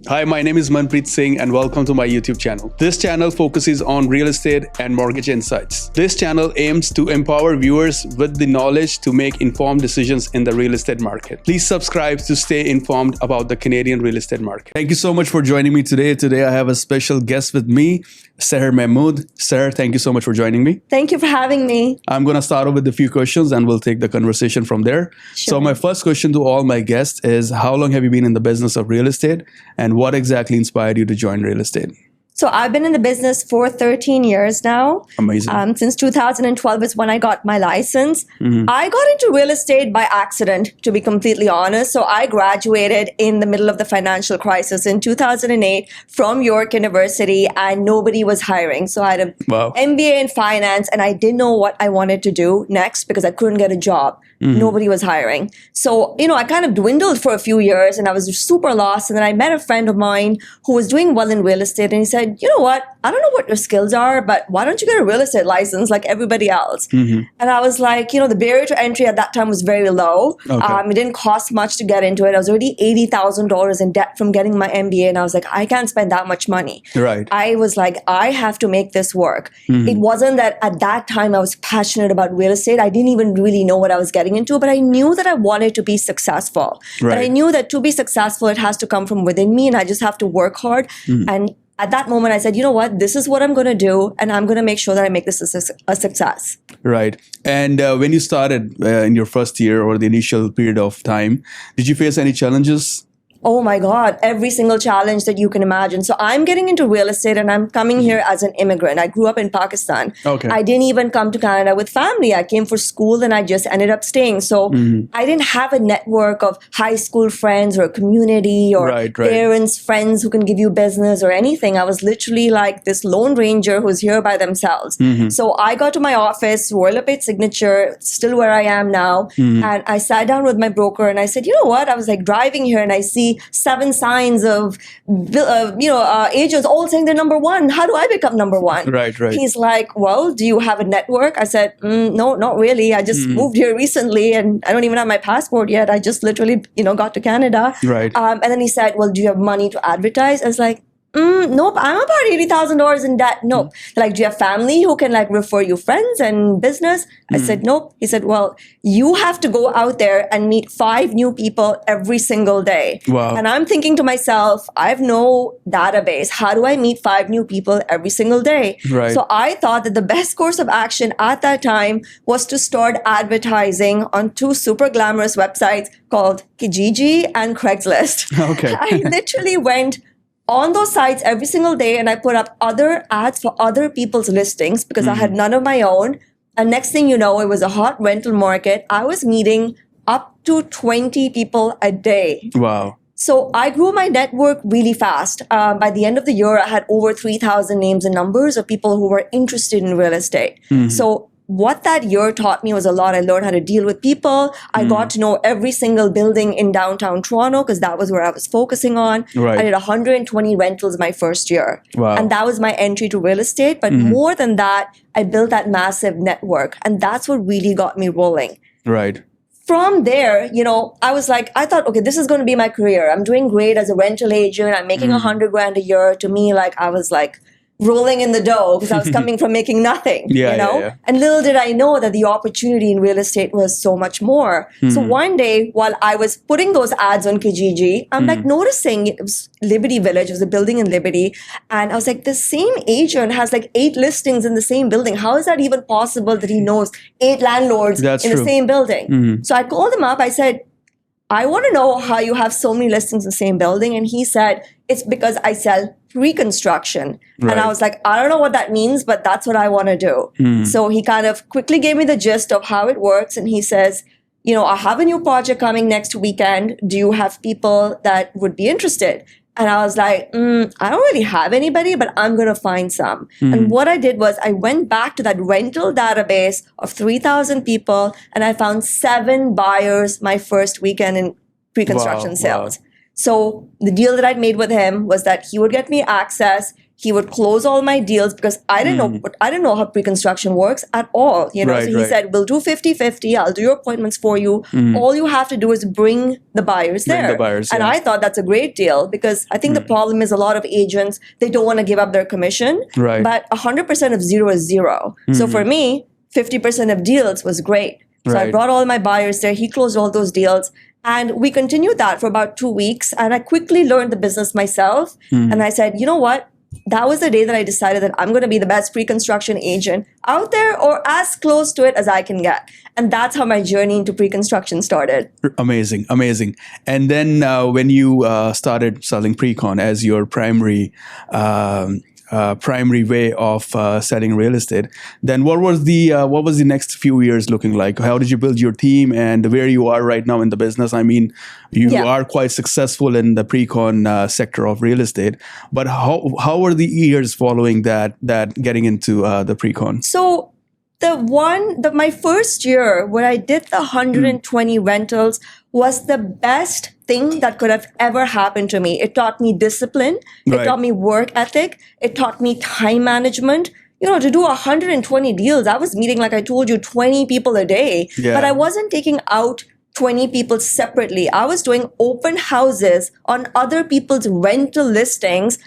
Hi, my name is Manpreet Singh and welcome to my YouTube channel. This channel focuses on real estate and mortgage insights. This channel aims to empower viewers with the knowledge to make informed decisions in the real estate market. Please subscribe to stay informed about the Canadian real estate market. Thank you so much for joining me today. Today I have a special guest with me, Sehr Mahmood. Sehr, thank you so much for joining me. Thank you for having me. I'm going to start off with a few questions and we'll take the conversation from there. Sure. So my first question to all my guests is, how long have you been in the business of real estate and what exactly inspired you to join real estate? So I've been in the business for 13 years now. Amazing. Since 2012 is when I got my license. I got into real estate by accident, to be completely honest. So I graduated in the middle of the financial crisis in 2008 from York University and nobody was hiring. So I had an MBA in finance and I didn't know what I wanted to do next because I couldn't get a job. Nobody was hiring. So, I kind of dwindled for a few years and I was super lost. And then I met a friend of mine who was doing well in real estate and he said, you know what? I don't know what your skills are, but why don't you get a real estate license like everybody else? And I was like, the barrier to entry at that time was very low. It didn't cost much to get into it. I was already $80,000 in debt from getting my MBA. And I was like, I can't spend that much money. Right. I was like, I have to make this work. It wasn't that at that time I was passionate about real estate. I didn't even really know what I was getting into, but I knew that I wanted to be successful. Right. But I knew that to be successful, it has to come from within me and I just have to work hard. And at that moment, I said, you know what, this is what I'm going to do. And I'm going to make sure that I make this a success. Right. And when you started in your first year or the initial period of time, did you face any challenges? Oh my God, every single challenge that you can imagine. So I'm getting into real estate and I'm coming here as an immigrant. I grew up in Pakistan. Okay. I didn't even come to Canada with family. I came for school and I just ended up staying. So I didn't have a network of high school friends or a community or parents, friends who can give you business or anything. I was literally like this lone ranger who's here by themselves. So I got to my office, Royal LePage Signature, still where I am now. And I sat down with my broker and I said, you know what? I was like driving here and I see 7 signs of, agents all saying they're number one. How do I become number one? Right. He's like, well, do you have a network? I said, no, not really. I just moved here recently and I don't even have my passport yet. I just literally, got to Canada. Right. And then he said, well, do you have money to advertise? I was like, nope, I'm about $80,000 in debt. Nope. Like, do you have family who can refer you friends and business? I said, nope. He said, well, you have to go out there and meet 5 new people every single day. Wow. And I'm thinking to myself, I have no database. How do I meet 5 new people every single day? Right. So I thought that the best course of action at that time was to start advertising on 2 super glamorous websites called Kijiji and Craigslist. Okay. I literally went on those sites every single day and I put up other ads for other people's listings because I had none of my own. And next thing you know, it was a hot rental market. I was meeting up to 20 people a day. Wow. So I grew my network really fast. By the end of the year, I had over 3,000 names and numbers of people who were interested in real estate. So what that year taught me was a lot. I learned how to deal with people. I got to know every single building in downtown Toronto because that was where I was focusing on. Right. I did 120 rentals my first year. Wow. And that was my entry to real estate. But more than that, I built that massive network. And that's what really got me rolling. Right. From there, I was like, I thought, okay, this is going to be my career. I'm doing great as a rental agent. I'm making $100,000 a year. To me, I was like, rolling in the dough because I was coming from making nothing, Yeah. And little did I know that the opportunity in real estate was so much more. So one day while I was putting those ads on Kijiji, I'm noticing it was Liberty Village, it was a building in Liberty. And I was like, the same agent has 8 listings in the same building. How is that even possible that he knows 8 landlords in the same building? So I called him up. I said, I want to know how you have so many listings in the same building. And he said, it's because I sell pre-construction. Right. And I was like, I don't know what that means, but that's what I want to do. So he kind of quickly gave me the gist of how it works. And he says, I have a new project coming next weekend. Do you have people that would be interested? And I was like, I don't really have anybody, but I'm going to find some. And what I did was I went back to that rental database of 3,000 people and I found 7 buyers my first weekend in pre-construction sales. So the deal that I'd made with him was that he would get me access. He would close all my deals because I didn't know how pre-construction works at all. Right, So he right. said, we'll do 50-50. I'll do your appointments for you. All you have to do is bring the buyers Bring there. the buyers, and yeah. I thought that's a great deal because I think the problem is a lot of agents, they don't want to give up their commission. Right. But 100% of zero is zero. So for me, 50% of deals was great. So I Right. brought all my buyers there. He closed all those deals. And we continued that for about 2 weeks. And I quickly learned the business myself. And I said, you know what? That was the day that I decided that I'm going to be the best pre-construction agent out there or as close to it as I can get. And that's how my journey into pre-construction started. Amazing, amazing. And then when you started selling pre-con as your primary way of selling real estate, then what was the next few years looking like? How did you build your team and where you are right now in the business? I mean, you are quite successful in the pre-con sector of real estate, but how were the years following that getting into the pre-con? So my first year where I did the 120 rentals was the best thing that could have ever happened to me. It taught me discipline. It taught me work ethic. It taught me time management. To do 120 deals, I was meeting, like I told you, 20 people a day. Yeah. But I wasn't taking out 20 people separately. I was doing open houses on other people's rental listings.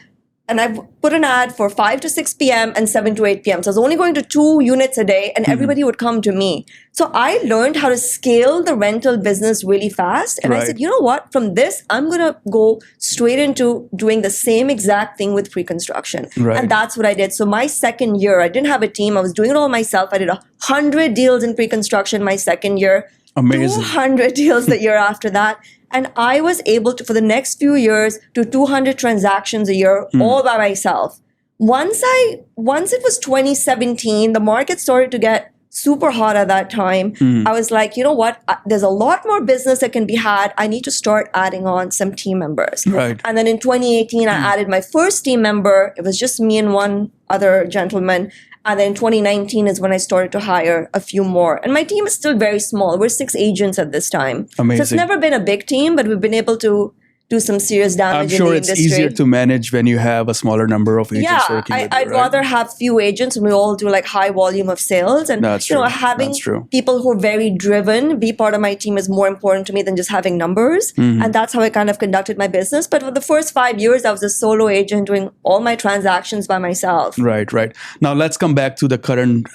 And I put an ad for 5 to 6 p.m. and 7 to 8 p.m. So I was only going to 2 units a day and everybody would come to me. So I learned how to scale the rental business really fast. And I said, you know what? From this, I'm going to go straight into doing the same exact thing with pre-construction. And that's what I did. So my second year, I didn't have a team. I was doing it all myself. I did 100 deals in pre-construction my second year. Amazing. 200 deals the year after that. And I was able to, for the next few years, do 200 transactions a year all by myself. Once it was 2017, the market started to get super hot at that time. I was like, you know what? There's a lot more business that can be had. I need to start adding on some team members. Right. And then in 2018, I added my first team member. It was just me and one other gentleman. And then 2019 is when I started to hire a few more. And my team is still very small. We're 6 agents at this time. Amazing. So it's never been a big team, but we've been able to do some serious damage I'm sure in the it's industry. easier to manage when you have a smaller number of agents working with you, I'd rather have few agents and we all do like high volume of sales. And That's true. having That's true. people who are very driven be part of my team is more important to me than just having numbers. And that's how I kind of conducted my business. But for the first 5 years, I was a solo agent doing all my transactions by myself. Right. Now let's come back to the current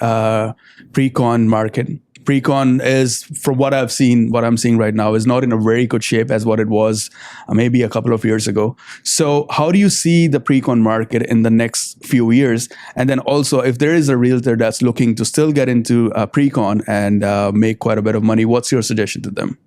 pre-con market. Pre-con is, from what I'm seeing right now, is not in a very good shape as what it was maybe a couple of years ago. So how do you see the pre-con market in the next few years? And then also, if there is a realtor that's looking to still get into pre-con and make quite a bit of money, what's your suggestion to them?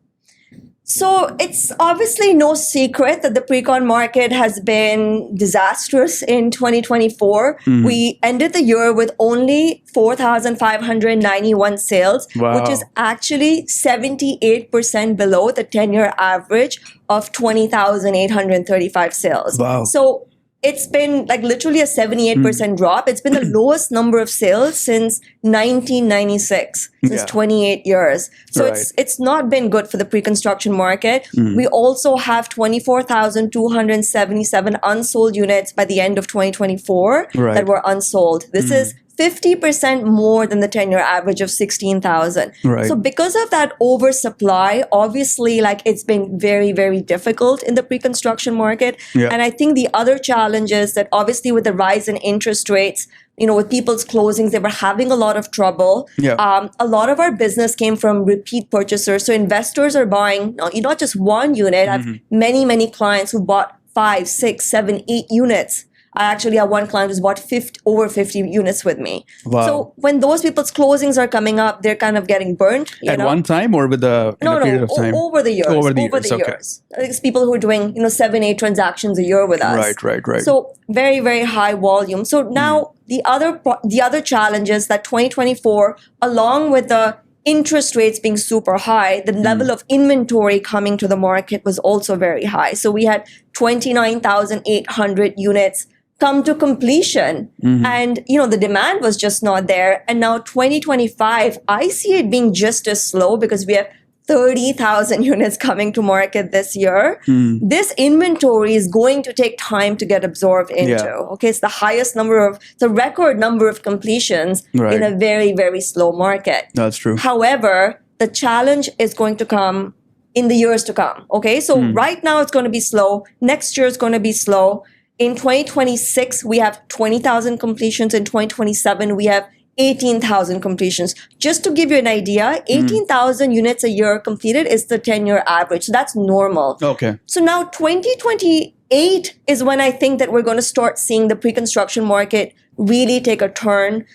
So it's obviously no secret that the pre-con market has been disastrous in 2024. We ended the year with only 4,591 sales, which is actually 78% below the 10-year average of 20,835 sales. Wow. So it's been like literally a 78% drop. It's been the lowest number of sales since 1996, since 28 years. So it's not been good for the pre-construction market. We also have 24,277 unsold units by the end of 2024 that were unsold. This is 50% more than the 10-year average of 16,000. So because of that oversupply, obviously, like it's been very, very difficult in the pre-construction market. And I think the other challenge is that obviously with the rise in interest rates, with people's closings, they were having a lot of trouble. A lot of our business came from repeat purchasers. So investors are buying not just one unit. I have many, many clients who bought 5, 6, 7, 8 units. I actually have one client who's bought over 50 units with me. Wow. So when those people's closings are coming up, they're kind of getting burnt. At one time or with a period of time? Over the years. Over the years. It's people who are doing 7, 8 transactions a year with us. Right. So very, very high volume. So now the other challenge is that 2024, along with the interest rates being super high, the level of inventory coming to the market was also very high. So we had 29,800 units come to completion. And, the demand was just not there. And now 2025, I see it being just as slow because we have 30,000 units coming to market this year. This inventory is going to take time to get absorbed into. Okay, it's the record number of completions in a very, very slow market. That's true. However, the challenge is going to come in the years to come. Okay, so right now it's going to be slow. Next year is going to be slow. In 2026, we have 20,000 completions. In 2027, we have 18,000 completions. Just to give you an idea, 18,000 units a year completed is the 10-year average. So that's normal. Okay. So now 2028 is when I think that we're going to start seeing the pre-construction market really take a turn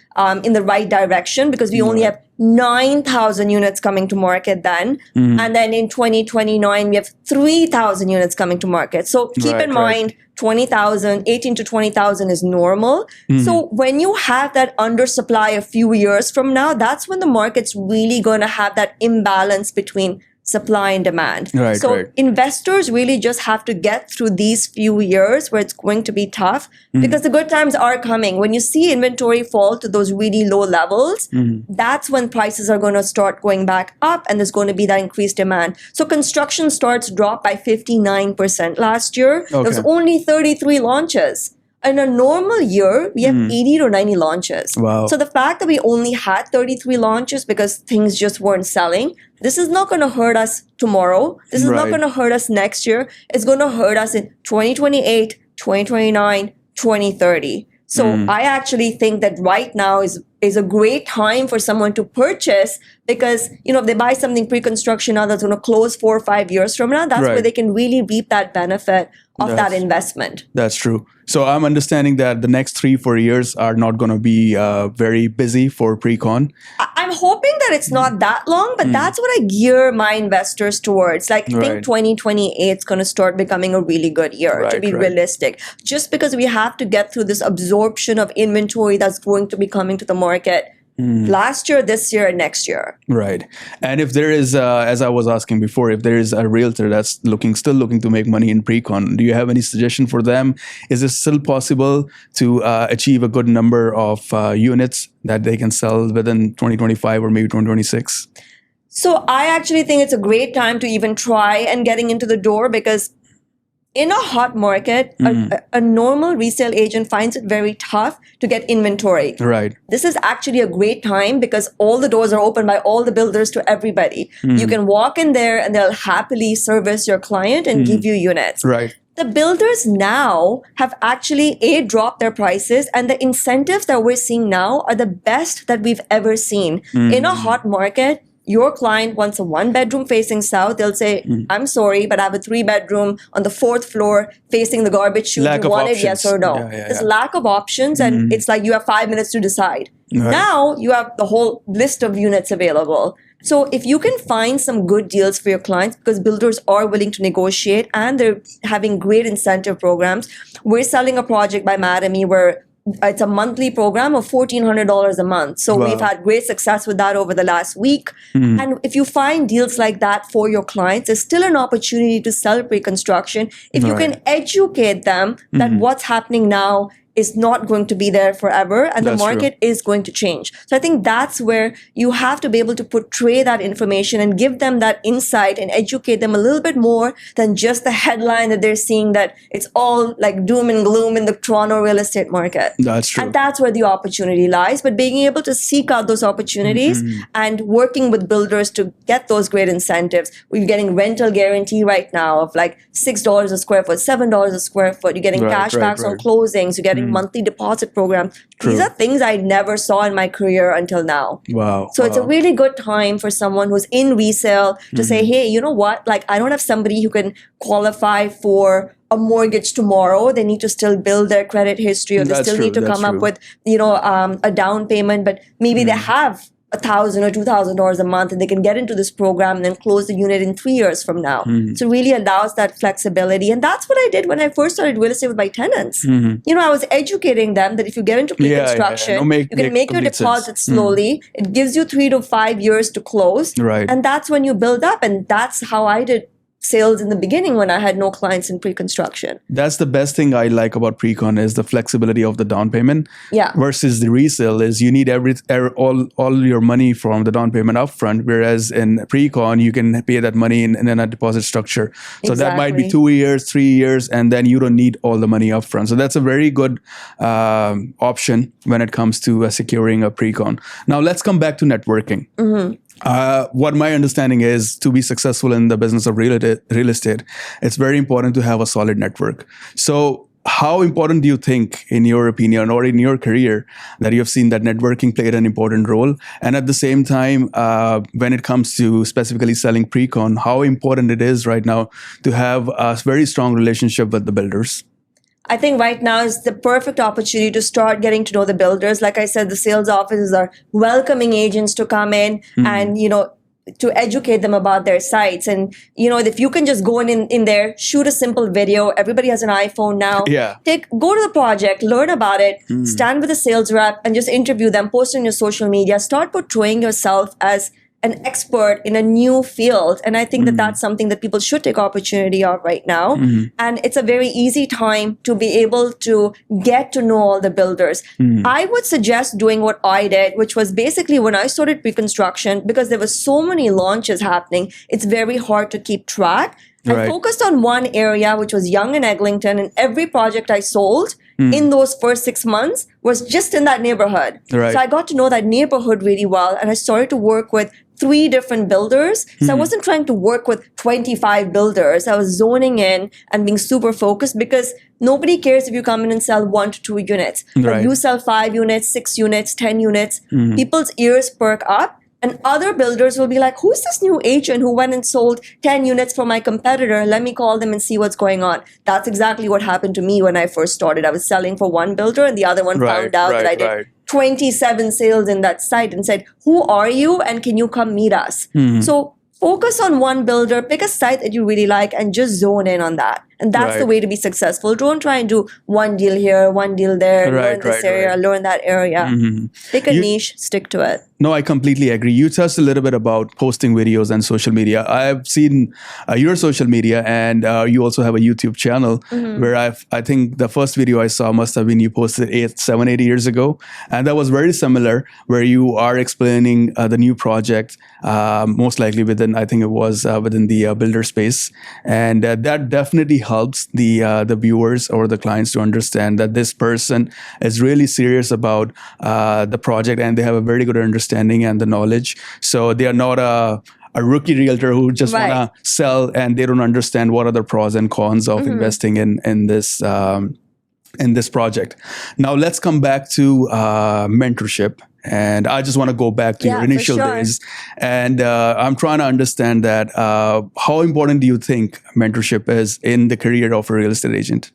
in the right direction, because we only have 9,000 units coming to market then. And then in 2029, we have 3,000 units coming to market. So keep in mind, 18 to 20,000 is normal. So when you have that undersupply a few years from now, that's when the market's really going to have that imbalance between supply and demand. So investors really just have to get through these few years where it's going to be tough, because the good times are coming. When you see inventory fall to those really low levels, that's when prices are going to start going back up, and there's going to be that increased demand. So construction starts dropped by 59% last year. There was only 33 launches. In a normal year, we have 80 to 90 launches. Wow. So the fact that we only had 33 launches because things just weren't selling, this is not going to hurt us tomorrow. This is not going to hurt us next year. It's going to hurt us in 2028, 2029, 2030. So I actually think that right now is a great time for someone to purchase, because, if they buy something pre-construction now that's going to close 4 or 5 years from now, that's where they can really reap that benefit of that investment. That's true. So I'm understanding that the next 3-4 years are not going to be very busy for pre-con. I'm hoping that it's not that long, but that's what I gear my investors towards. Like, I think 2028 is going to start becoming a really good year, to be realistic. Just because we have to get through this absorption of inventory that's going to be coming to the market last year, this year, and next year. Right. And if there is, as I was asking before, if there is a realtor that's still looking to make money in pre-con, do you have any suggestion for them? Is it still possible to achieve a good number of units that they can sell within 2025 or maybe 2026? So I actually think it's a great time to even try and getting into the door, because in a hot market, a normal resale agent finds it very tough to get inventory. Right. This is actually a great time because all the doors are open by all the builders to everybody. You can walk in there and they'll happily service your client and give you units. Right. The builders now have actually dropped their prices, and the incentives that we're seeing now are the best that we've ever seen. In a hot market, your client wants a 1-bedroom facing south. They'll say, I'm sorry, but I have a 3-bedroom on the 4th floor facing the garbage chute. Lack You of want it, options. yes or no? There's lack of options, and it's like you have 5 minutes to decide. Now you have the whole list of units available. So if you can find some good deals for your clients, because builders are willing to negotiate and they're having great incentive programs. We're selling a project by Madame where it's a monthly program of $1,400 a month. So we've had great success with that over the last week. And if you find deals like that for your clients, there's still an opportunity to sell pre-construction. If you can educate them that what's happening now is not going to be there forever, and the market is going to change. So I think that's where you have to be able to portray that information and give them that insight and educate them a little bit more than just the headline that they're seeing that it's all like doom and gloom in the Toronto real estate market. That's true. And that's where the opportunity lies. But being able to seek out those opportunities and working with builders to get those great incentives. We're getting rental guarantee right now of like $6 a square foot, $7 a square foot. You're getting cashbacks on closings. You're getting monthly deposit program. These are things I never saw in my career until now. Wow. So it's a really good time for someone who's in resale to say, hey, you know what? Like, I don't have somebody who can qualify for a mortgage tomorrow. They need to still build their credit history, or they still need to come up with, a down payment, but maybe they have $1,000 or $2,000 a month, and they can get into this program and then close the unit in 3 years from now. So it really allows that flexibility. And that's what I did when I first started real estate with my tenants. I was educating them that if you get into pre-construction, you can make your deposit slowly. It gives you 3 to 5 years to close. Right. And that's when you build up. And that's how I did sales in the beginning when I had no clients in pre-construction. That's the best thing I like about pre-con is the flexibility of the down payment. Yeah. Versus the resale is you need all your money from the down payment upfront, whereas in pre-con you can pay that money in a deposit structure. So that might be 2 years, 3 years, and then you don't need all the money upfront. So that's a very good option when it comes to securing a pre-con. Now let's come back to networking. What my understanding is, to be successful in the business of real estate, it's very important to have a solid network. So how important do you think, in your opinion or in your career, that you've seen that networking played an important role? And at the same time, when it comes to specifically selling pre-con, how important it is right now to have a very strong relationship with the builders? I think right now is the perfect opportunity to start getting to know the builders. Like I said, the sales offices are welcoming agents to come in and, to educate them about their sites. And, if you can just go in there, shoot a simple video. Everybody has an iPhone now. Yeah. Go to the project, learn about it, stand with a sales rep and just interview them, post on your social media, start portraying yourself as an expert in a new field. And I think that that's something that people should take opportunity of right now. And it's a very easy time to be able to get to know all the builders. I would suggest doing what I did, which was basically when I started pre-construction, because there were so many launches happening, it's very hard to keep track. I focused on one area, which was Yonge and Eglinton, and every project I sold in those first 6 months was just in that neighborhood. So I got to know that neighborhood really well, and I started to work with 3 different builders. So I wasn't trying to work with 25 builders. I was zoning in and being super focused, because nobody cares if you come in and sell 1 to 2 units. But you sell 5 units, 6 units, 10 units, people's ears perk up. And other builders will be like, who's this new agent who went and sold 10 units for my competitor? Let me call them and see what's going on. That's exactly what happened to me when I first started. I was selling for one builder and the other one found out that I did 27 sales in that site and said, who are you and can you come meet us? So focus on one builder, pick a site that you really like and just zone in on that. And that's the way to be successful. Don't try and do one deal here, one deal there, learn this area, learn that area. Pick a niche, stick to it. No, I completely agree. You touched a little bit about posting videos and social media. I've seen your social media, and you also have a YouTube channel where I think the first video I saw must have been you posted 7, 8 years ago. And that was very similar, where you are explaining the new project, most likely within the builder space. And that definitely helps the viewers or the clients to understand that this person is really serious about the project, and they have a very good understanding and the knowledge. So they are not a rookie realtor who just want to sell and they don't understand what are the pros and cons of investing in this project. Now let's come back to mentorship. And I just want to go back to your initial days. And I'm trying to understand that how important do you think mentorship is in the career of a real estate agent?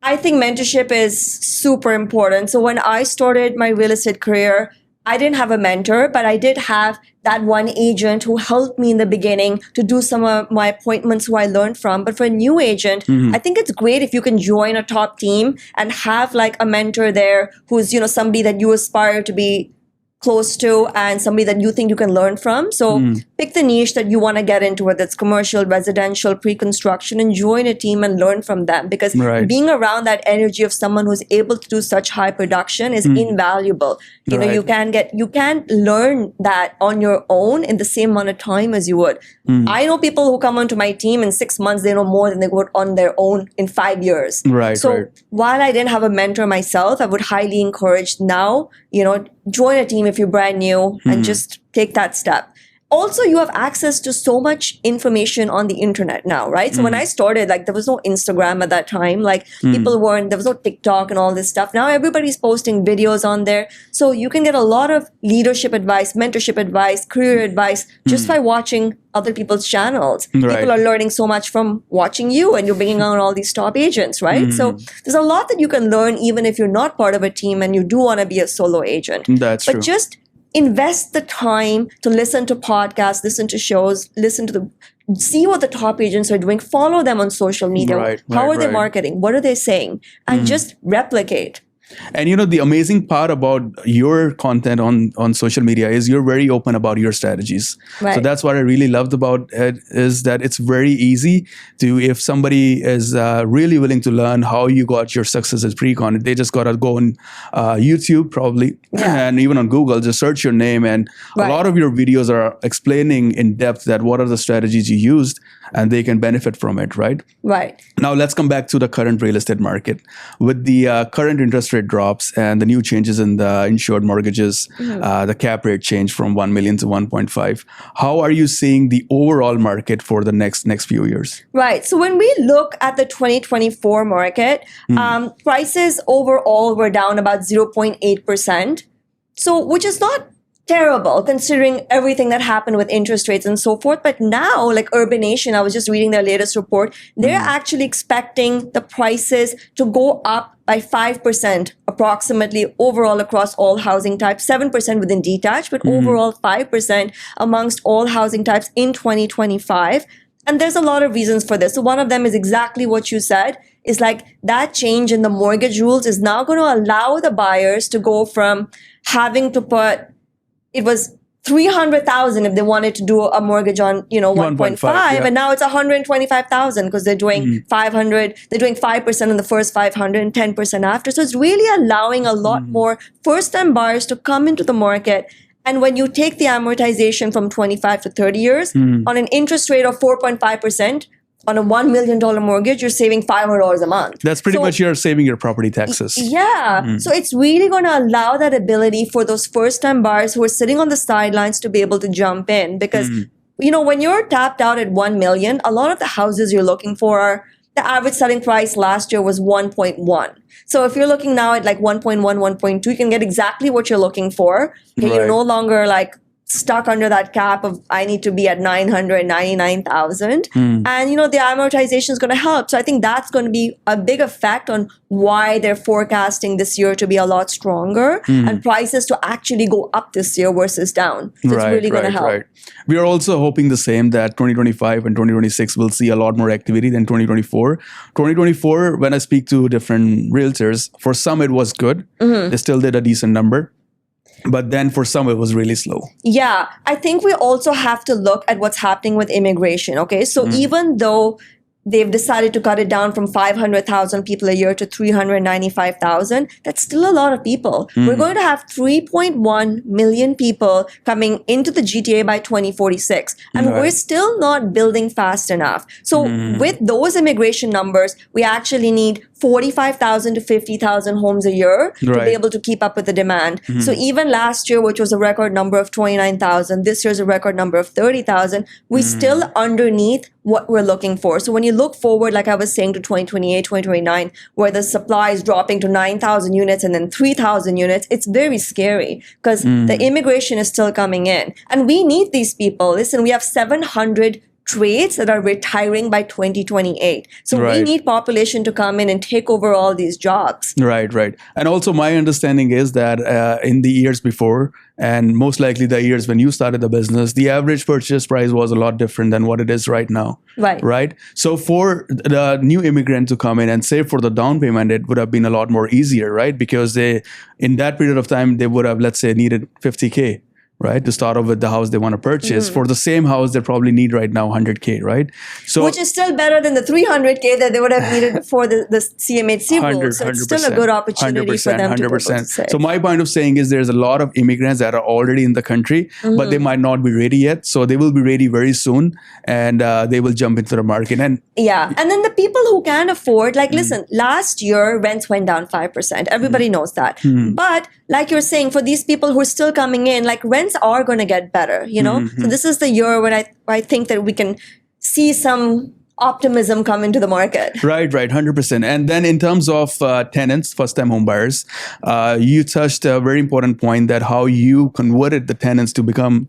I think mentorship is super important. So when I started my real estate career, I didn't have a mentor, but I did have that one agent who helped me in the beginning to do some of my appointments who I learned from. But for a new agent, I think it's great if you can join a top team and have like a mentor there who's, somebody that you aspire to be close to and somebody that you think you can learn from. So pick the niche that you want to get into, whether it's commercial, residential, pre-construction, and join a team and learn from them. Because being around that energy of someone who's able to do such high production is invaluable. You know, you can't learn that on your own in the same amount of time as you would. I know people who come onto my team in 6 months, they know more than they would on their own in 5 years. So while I didn't have a mentor myself, I would highly encourage now, join a team if you're brand new and just take that step. Also, you have access to so much information on the internet now, right? So when I started, there was no Instagram at that time. There was no TikTok and all this stuff. Now everybody's posting videos on there. So you can get a lot of leadership advice, mentorship advice, career advice just by watching other people's channels. People are learning so much from watching you, and you're bringing on all these top agents, right? So there's a lot that you can learn even if you're not part of a team and you do want to be a solo agent. That's true. But just invest the time to listen to podcasts, listen to shows, see what the top agents are doing, follow them on social media. How are they marketing? What are they saying? And just replicate. And the amazing part about your content on social media is you're very open about your strategies. Right. So that's what I really loved about it, is that it's very easy to, if somebody is really willing to learn how you got your success as pre-con, they just got to go on YouTube probably, and even on Google, just search your name. And a lot of your videos are explaining in depth that what are the strategies you used, and they can benefit from it, right? Right. Now let's come back to the current real estate market. With the current interest rate drops and the new changes in the insured mortgages, the cap rate changed from 1 million to 1.5. How are you seeing the overall market for the next few years? Right. So when we look at the 2024 market, prices overall were down about 0.8%. So, which is not terrible considering everything that happened with interest rates and so forth. But now, like Urbanation, I was just reading their latest report, they're actually expecting the prices to go up by 5% approximately overall across all housing types, 7% within detached, but overall 5% amongst all housing types in 2025. And there's a lot of reasons for this. So one of them is exactly what you said, is like that change in the mortgage rules is now going to allow the buyers to go from having to put, it was 300,000 if they wanted to do a mortgage on, 1.5, and now it's 125,000 because they're doing 500, they're doing 5% on the first 500 and 10% after. So it's really allowing a lot more first-time buyers to come into the market. And when you take the amortization from 25 to 30 years on an interest rate of 4.5%, on a $1 million mortgage, you're saving $500 a month. That's pretty much you're saving your property taxes. Yeah. So it's really going to allow that ability for those first-time buyers who are sitting on the sidelines to be able to jump in. Because, when you're tapped out at 1 million, a lot of the houses you're looking for are, the average selling price last year was 1.1. So if you're looking now at like 1.1, 1.2, you can get exactly what you're looking for. Okay, you're no longer like stuck under that cap of I need to be at 999,000. And the amortization is going to help. So I think that's going to be a big effect on why they're forecasting this year to be a lot stronger and prices to actually go up this year versus down. So it's really going to help. Right. We are also hoping the same, that 2025 and 2026 will see a lot more activity than 2024. 2024, when I speak to different realtors, for some it was good. They still did a decent number. But then for some, it was really slow. Yeah. I think we also have to look at what's happening with immigration. Okay. So even though they've decided to cut it down from 500,000 people a year to 395,000, that's still a lot of people. We're going to have 3.1 million people coming into the GTA by 2046. And we're still not building fast enough. So with those immigration numbers, we actually need 45,000 to 50,000 homes a year to be able to keep up with the demand. So even last year, which was a record number of 29,000, this year's a record number of 30,000, we're still underneath what we're looking for. So when you look forward, like I was saying, to 2028, 2029, where the supply is dropping to 9,000 units and then 3,000 units, it's very scary because the immigration is still coming in. And we need these people. Listen, we have 700 trades that are retiring by 2028. So we need population to come in and take over all these jobs. Right. And also my understanding is that in the years before, and most likely the years when you started the business, the average purchase price was a lot different than what it is right now. Right. So for the new immigrant to come in and save for the down payment, it would have been a lot more easier, right? Because in that period of time, they would have, let's say, needed 50K. Right, to start off with the house they want to purchase. For the same house, they probably need right now 100K, right? So, which is still better than the 300K that they would have needed before the CMHC rule. So it's still a good opportunity for them to be able to save. So my point of saying is there's a lot of immigrants that are already in the country, but they might not be ready yet. So they will be ready very soon, and they will jump into the market. And then the people who can afford, like, listen, last year rents went down 5%. Everybody knows that. But like you're saying, for these people who are still coming in, like rents are going to get better, So this is the year when I think that we can see some optimism come into the market. Right, 100%. And then in terms of tenants, first-time home buyers, you touched a very important point, that how you converted the tenants to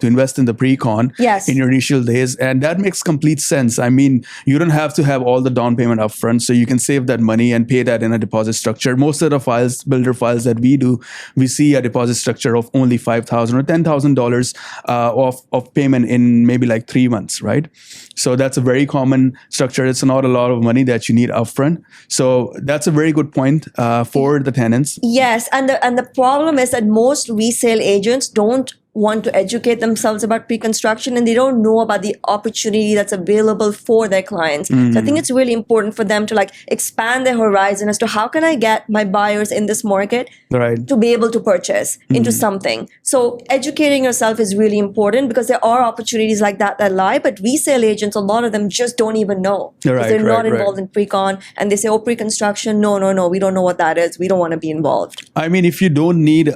invest in the pre-con in your initial days. And that makes complete sense. I mean, you don't have to have all the down payment upfront, so you can save that money and pay that in a deposit structure. Most of the builder files that we do, we see a deposit structure of only $5,000 or $10,000 of payment in maybe like 3 months, right? So that's a very common structure structure. It's not a lot of money that you need upfront. So that's a very good point for the tenants. Yes, and the problem is that most resale agents don't want to educate themselves about pre-construction, and they don't know about the opportunity that's available for their clients. So I think it's really important for them to like expand their horizon as to how can I get my buyers in this market to be able to purchase into something. So educating yourself is really important because there are opportunities like that lie, but resale agents, a lot of them just don't even know because they're not involved in pre-con, and they say, oh, pre-construction, no, we don't know what that is. We don't want to be involved. I mean, if you don't need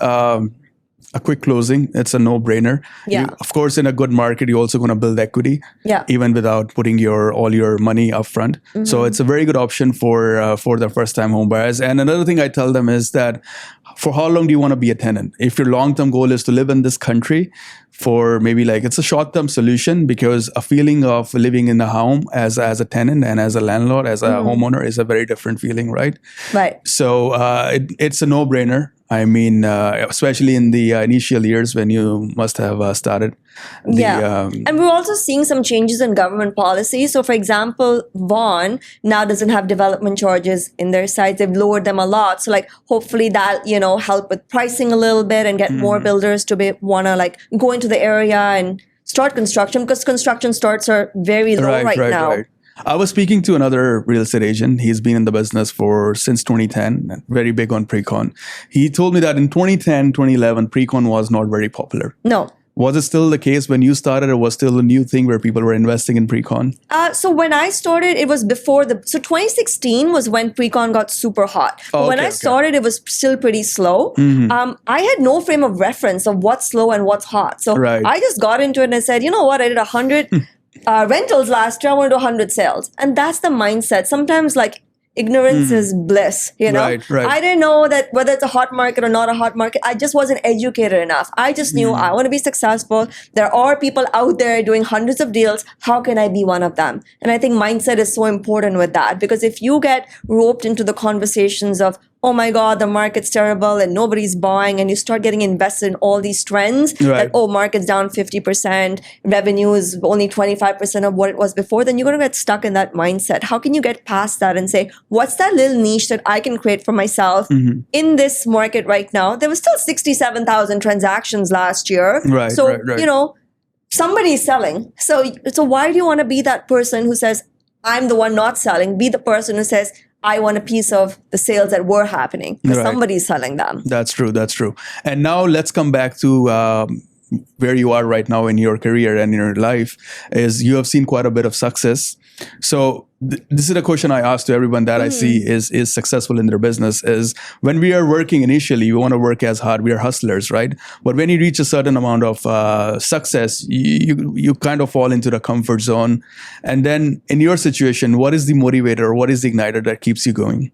a quick closing, it's a no-brainer. Yeah. Of course, in a good market, you're also going to build equity, even without putting all your money up front. So it's a very good option for the first-time home buyers. And another thing I tell them is that for how long do you want to be a tenant? If your long-term goal is to live in this country, for maybe like it's a short-term solution, because a feeling of living in a home as a tenant and as a landlord, as a homeowner, is a very different feeling, right? Right. So it's a no-brainer. I mean, especially in the initial years when you must have started. And we're also seeing some changes in government policy. So, for example, Vaughan now doesn't have development charges in their sites. They've lowered them a lot. So, like, hopefully that, help with pricing a little bit and get more builders to want to like go into the area and start construction, because construction starts are very low right now. Right. I was speaking to another real estate agent. He's been in the business since 2010, very big on pre-con. He told me that in 2010, 2011, pre-con was not very popular. No. Was it still the case when you started, or was still a new thing where people were investing in pre-con? So when I started, it was before so 2016 was when pre-con got super hot. When I started, it was still pretty slow. I had no frame of reference of what's slow and what's hot. So I just got into it and I said, you know what, I did 100 rentals last year, I want to do 100 sales. And that's the mindset. Sometimes like ignorance is bliss, I didn't know that whether it's a hot market or not a hot market. I just wasn't educated enough. I just knew I want to be successful. There are people out there doing hundreds of deals. How can I be one of them? And I think mindset is so important with that, because if you get roped into the conversations of, oh my God, the market's terrible and nobody's buying, and you start getting invested in all these trends that, oh, market's down 50%, revenue is only 25% of what it was before, then you're going to get stuck in that mindset. How can you get past that and say, what's that little niche that I can create for myself in this market right now? There was still 67,000 transactions last year. Somebody's selling. So why do you want to be that person who says, I'm the one not selling? Be the person who says, I want a piece of the sales that were happening, because somebody's selling them. That's true. And now let's come back to where you are right now in your career and in your life. Is you have seen quite a bit of success. So this is a question I ask to everyone that I see is successful in their business, is when we are working initially, we want to work as hard. We are hustlers, right? But when you reach a certain amount of success, you kind of fall into the comfort zone. And then in your situation, what is the motivator? What is the igniter that keeps you going?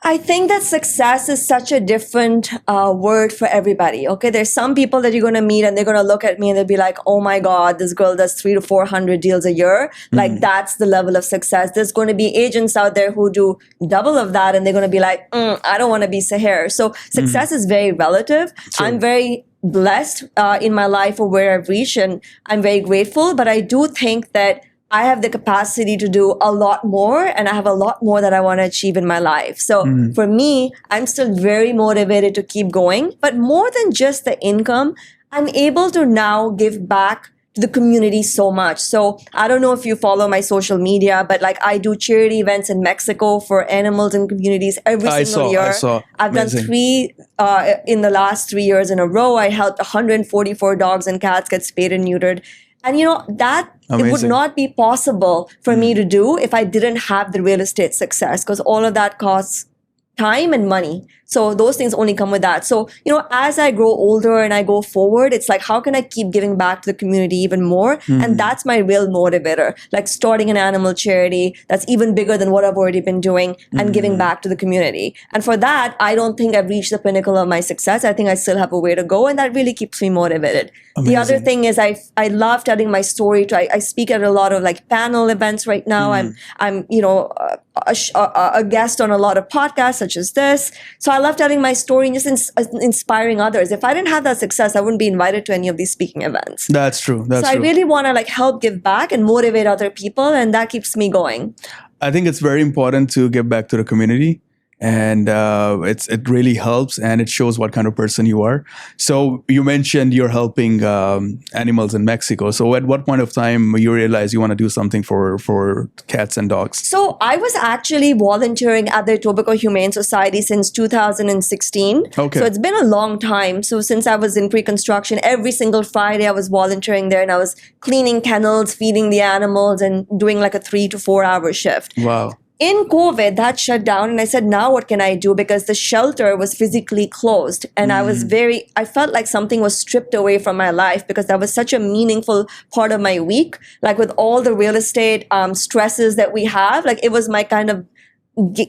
I think that success is such a different word for everybody. Okay, there's some people that you're going to meet and they're going to look at me and they'll be like, oh my God, this girl does 300 to 400 deals a year. Like, that's the level of success. There's going to be agents out there who do double of that, and they're going to be like, I don't want to be Sehr. So success is very relative. Sure. I'm very blessed in my life for where I've reached, and I'm very grateful. But I do think that I have the capacity to do a lot more, and I have a lot more that I want to achieve in my life. So for me, I'm still very motivated to keep going. But more than just the income, I'm able to now give back to the community so much. So I don't know if you follow my social media, but like I do charity events in Mexico for animals and communities every single year. I've done 3 in the last 3 years in a row. I helped 144 dogs and cats get spayed and neutered. And that it would not be possible for me to do if I didn't have the real estate success, because all of that costs time and money. So those things only come with that. So, as I grow older and I go forward, it's like, how can I keep giving back to the community even more? And that's my real motivator, like starting an animal charity that's even bigger than what I've already been doing and giving back to the community. And for that, I don't think I've reached the pinnacle of my success. I think I still have a way to go, and that really keeps me motivated. Amazing. The other thing is I love telling my story. I speak at a lot of like panel events right now. I'm a guest on a lot of podcasts such as this. So I love telling my story and just inspiring others. If I didn't have that success, I wouldn't be invited to any of these speaking events. That's true. That's so true. I really want to like help give back and motivate other people, and that keeps me going. I think it's very important to give back to the community, and it really helps, and it shows what kind of person you are. So you mentioned you're helping animals in Mexico. So at what point of time you realize you want to do something for cats and dogs? So I was actually volunteering at the Etobicoke Humane Society since 2016. Okay. So it's been a long time. So since I was in pre-construction, every single Friday I was volunteering there, and I was cleaning kennels, feeding the animals, and doing like a 3 to 4 hour shift. Wow. In COVID, that shut down, and I said, now what can I do? Because the shelter was physically closed, and I felt like something was stripped away from my life, because that was such a meaningful part of my week. Like with all the real estate stresses that we have, like it was my kind of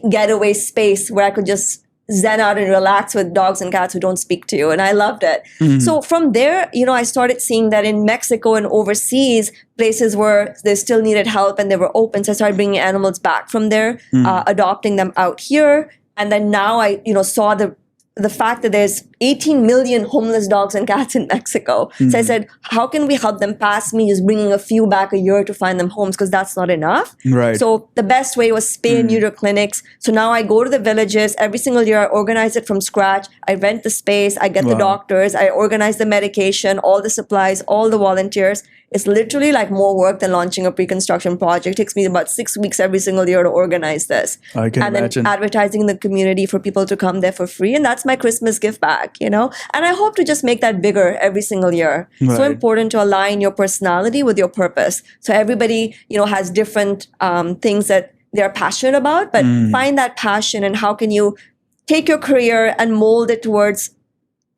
getaway space where I could just zen out and relax with dogs and cats who don't speak to you. And I loved it. So from there, I started seeing that in Mexico and overseas, places where they still needed help and they were open. So I started bringing animals back from there, adopting them out here. And then now I, saw the fact that there's 18 million homeless dogs and cats in Mexico. So I said, how can we help them past me just bringing a few back a year to find them homes? Because that's not enough. Right. So the best way was spay and neuter clinics. So now I go to the villages every single year. I organize it from scratch. I rent the space. I get the doctors. I organize the medication, all the supplies, all the volunteers. It's literally like more work than launching a pre-construction project. It takes me about 6 weeks every single year to organize this. I can imagine. Then advertising in the community for people to come there for free. And that's my Christmas gift back, And I hope to just make that bigger every single year. Right. So important to align your personality with your purpose. So everybody, has different things that they're passionate about, but find that passion, and how can you take your career and mold it towards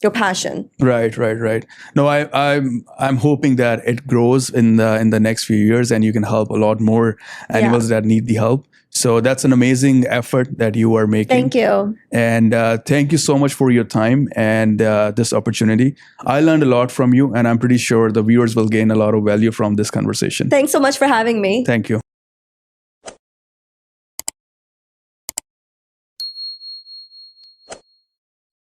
your passion. Right. No, I'm hoping that it grows in the next few years, and you can help a lot more animals that need the help. So that's an amazing effort that you are making. Thank you. And thank you so much for your time and this opportunity. I learned a lot from you, and I'm pretty sure the viewers will gain a lot of value from this conversation. Thanks so much for having me. Thank you.